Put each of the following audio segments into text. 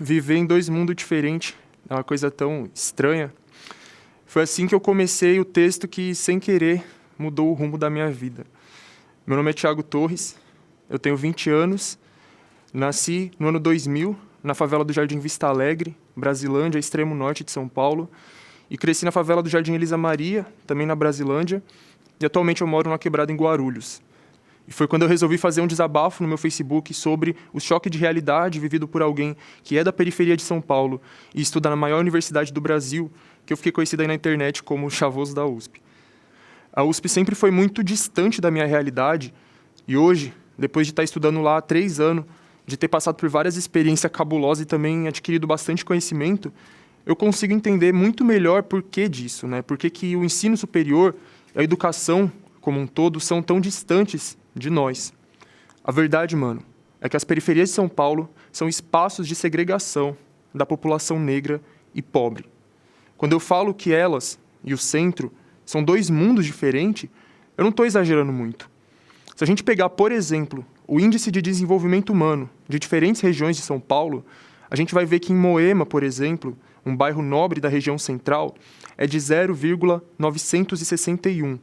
viver em dois mundos diferentes é uma coisa tão estranha. Foi assim que eu comecei o texto que, sem querer, mudou o rumo da minha vida. Meu nome é Thiago Torres, eu tenho 20 anos, nasci no ano 2000, na favela do Jardim Vista Alegre, Brasilândia, extremo norte de São Paulo, e cresci na favela do Jardim Elisa Maria, também na Brasilândia, e atualmente eu moro numa quebrada em Guarulhos. E foi quando eu resolvi fazer um desabafo no meu Facebook sobre o choque de realidade vivido por alguém que é da periferia de São Paulo e estuda na maior universidade do Brasil, que eu fiquei conhecido aí na internet como o Chavoso da USP. A USP sempre foi muito distante da minha realidade e hoje, depois de estar estudando lá há 3 anos, de ter passado por várias experiências cabulosas e também adquirido bastante conhecimento, eu consigo entender muito melhor por que disso, né? Por que o ensino superior e a educação como um todo são tão distantes de nós. A verdade, mano, é que as periferias de São Paulo são espaços de segregação da população negra e pobre. Quando eu falo que elas e o centro são 2 mundos diferentes, eu não estou exagerando muito. Se a gente pegar, por exemplo, o índice de desenvolvimento humano de diferentes regiões de São Paulo, a gente vai ver que em Moema, por exemplo, um bairro nobre da região central, é de 0,961.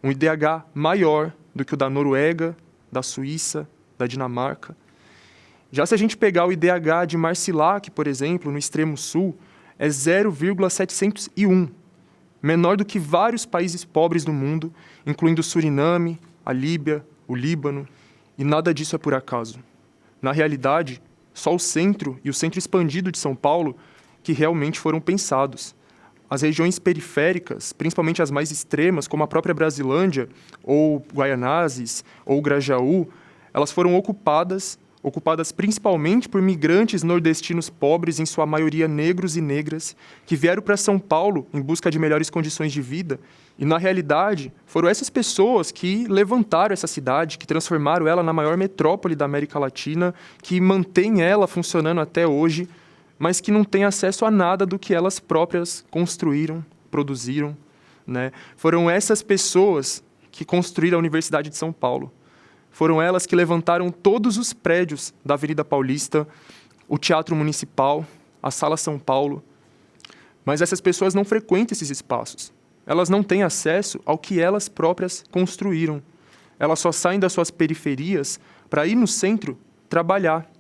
Um IDH maior do que o da Noruega, da Suíça, da Dinamarca. Já se a gente pegar o IDH de Marcilac, por exemplo, no extremo sul, é 0,701, menor do que vários países pobres do mundo, incluindo o Suriname, a Líbia, o Líbano, e nada disso é por acaso. Na realidade, só o centro e o centro expandido de São Paulo que realmente foram pensados. As regiões periféricas, principalmente as mais extremas, como a própria Brasilândia, ou Guaianazes, ou Grajaú, elas foram ocupadas principalmente por migrantes nordestinos pobres, em sua maioria negros e negras, que vieram para São Paulo em busca de melhores condições de vida. E, na realidade, foram essas pessoas que levantaram essa cidade, que transformaram ela na maior metrópole da América Latina, que mantém ela funcionando até hoje, mas que não tem acesso a nada do que elas próprias construíram, produziram, né? Foram essas pessoas que construíram a Universidade de São Paulo. Foram elas que levantaram todos os prédios da Avenida Paulista, o Teatro Municipal, a Sala São Paulo. Mas essas pessoas não frequentam esses espaços. Elas não têm acesso ao que elas próprias construíram. Elas só saem das suas periferias para ir no centro trabalhar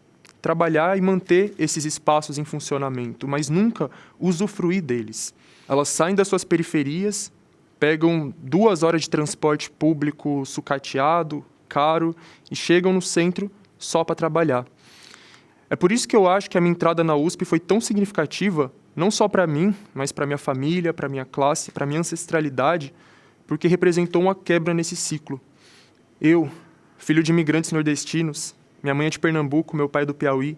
e manter esses espaços em funcionamento, mas nunca usufruir deles. Elas saem das suas periferias, pegam 2 horas de transporte público sucateado, caro, e chegam no centro só para trabalhar. É por isso que eu acho que a minha entrada na USP foi tão significativa, não só para mim, mas para minha família, para minha classe, para minha ancestralidade, porque representou uma quebra nesse ciclo. Eu, filho de imigrantes nordestinos, minha mãe é de Pernambuco, meu pai é do Piauí.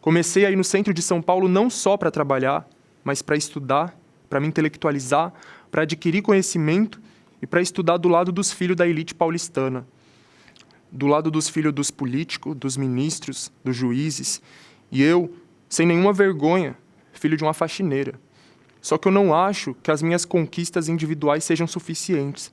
Comecei a ir no centro de São Paulo não só para trabalhar, mas para estudar, para me intelectualizar, para adquirir conhecimento e para estudar do lado dos filhos da elite paulistana. Do lado dos filhos dos políticos, dos ministros, dos juízes. E eu, sem nenhuma vergonha, filho de uma faxineira. Só que eu não acho que as minhas conquistas individuais sejam suficientes.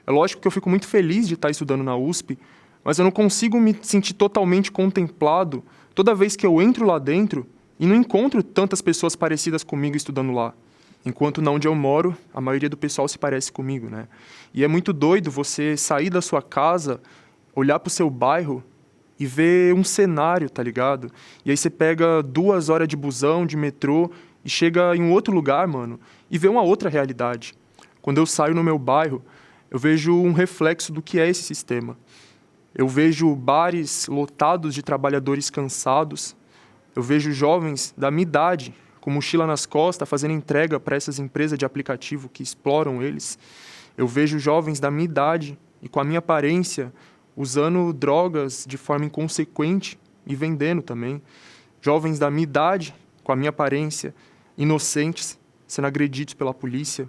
É lógico que eu fico muito feliz de estar estudando na USP, mas eu não consigo me sentir totalmente contemplado toda vez que eu entro lá dentro e não encontro tantas pessoas parecidas comigo estudando lá. Enquanto na onde eu moro, a maioria do pessoal se parece comigo, né? E é muito doido você sair da sua casa, olhar para o seu bairro e ver um cenário, tá ligado? E aí você pega 2 horas de busão, de metrô e chega em um outro lugar, mano, e vê uma outra realidade. Quando eu saio no meu bairro, eu vejo um reflexo do que é esse sistema. Eu vejo bares lotados de trabalhadores cansados. Eu vejo jovens da minha idade, com mochila nas costas, fazendo entrega para essas empresas de aplicativo que exploram eles. Eu vejo jovens da minha idade e com a minha aparência, usando drogas de forma inconsequente e vendendo também. Jovens da minha idade, com a minha aparência, inocentes, sendo agredidos pela polícia.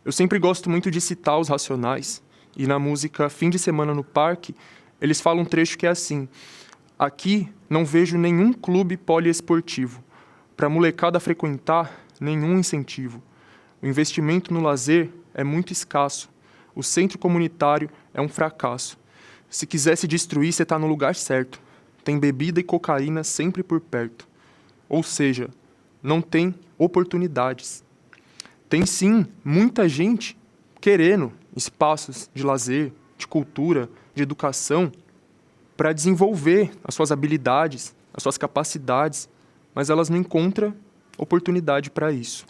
Eu sempre gosto muito de citar os Racionais. E na música Fim de Semana no Parque, eles falam um trecho que é assim: aqui não vejo nenhum clube poliesportivo. Para a molecada frequentar, nenhum incentivo. O investimento no lazer é muito escasso. O centro comunitário é um fracasso. Se quiser se destruir, você está no lugar certo. Tem bebida e cocaína sempre por perto. ou seja, não tem oportunidades. Tem sim muita gente querendo espaços de lazer, de cultura, de educação, para desenvolver as suas habilidades, as suas capacidades, mas elas não encontram oportunidade para isso.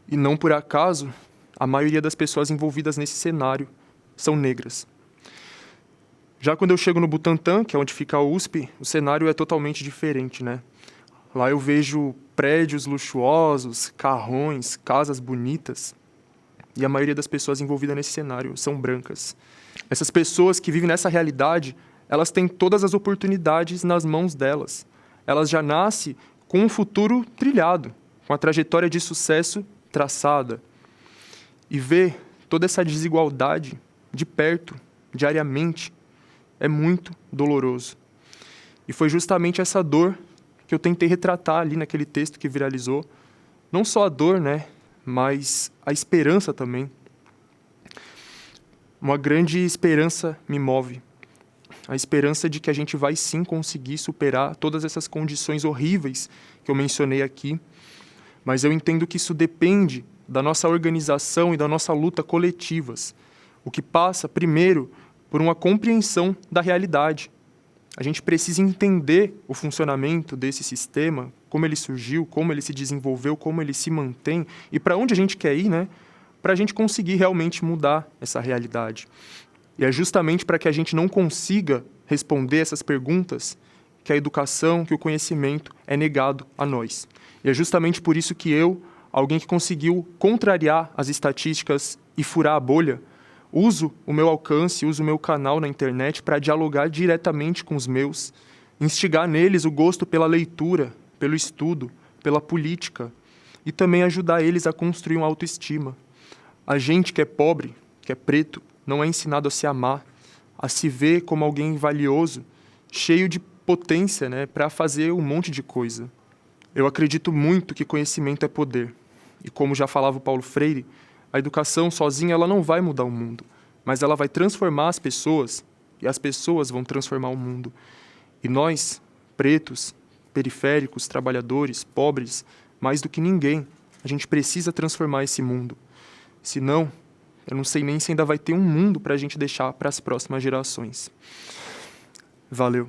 E não por acaso, a maioria das pessoas envolvidas nesse cenário são negras. Já quando eu chego no Butantã, que é onde fica a USP, o cenário é totalmente diferente, né? Lá eu vejo prédios luxuosos, carrões, casas bonitas, e a maioria das pessoas envolvidas nesse cenário são brancas. Essas pessoas que vivem nessa realidade, elas têm todas as oportunidades nas mãos delas. Elas já nascem com um futuro trilhado, com a trajetória de sucesso traçada. E ver toda essa desigualdade de perto, diariamente, é muito doloroso. E foi justamente essa dor que eu tentei retratar ali naquele texto que viralizou. Não só a dor, né, mas a esperança também. Uma grande esperança me move. A esperança de que a gente vai sim conseguir superar todas essas condições horríveis que eu mencionei aqui. Mas eu entendo que isso depende da nossa organização e da nossa luta coletivas. O que passa, primeiro, por uma compreensão da realidade. A gente precisa entender o funcionamento desse sistema, como ele surgiu, como ele se desenvolveu, como ele se mantém e para onde a gente quer ir, né? Para a gente conseguir realmente mudar essa realidade. E é justamente para que a gente não consiga responder essas perguntas que a educação, que o conhecimento é negado a nós. E é justamente por isso que eu, alguém que conseguiu contrariar as estatísticas e furar a bolha, uso o meu alcance, uso o meu canal na internet para dialogar diretamente com os meus, instigar neles o gosto pela leitura, pelo estudo, pela política e também ajudar eles a construir uma autoestima. A gente que é pobre, que é preto, não é ensinado a se amar, a se ver como alguém valioso, cheio de potência, né, para fazer um monte de coisa. Eu acredito muito que conhecimento é poder. E como já falava o Paulo Freire, a educação sozinha ela não vai mudar o mundo, mas ela vai transformar as pessoas e as pessoas vão transformar o mundo. E nós, pretos, periféricos, trabalhadores, pobres, mais do que ninguém, a gente precisa transformar esse mundo. Senão, eu não sei nem se ainda vai ter um mundo para a gente deixar para as próximas gerações. Valeu.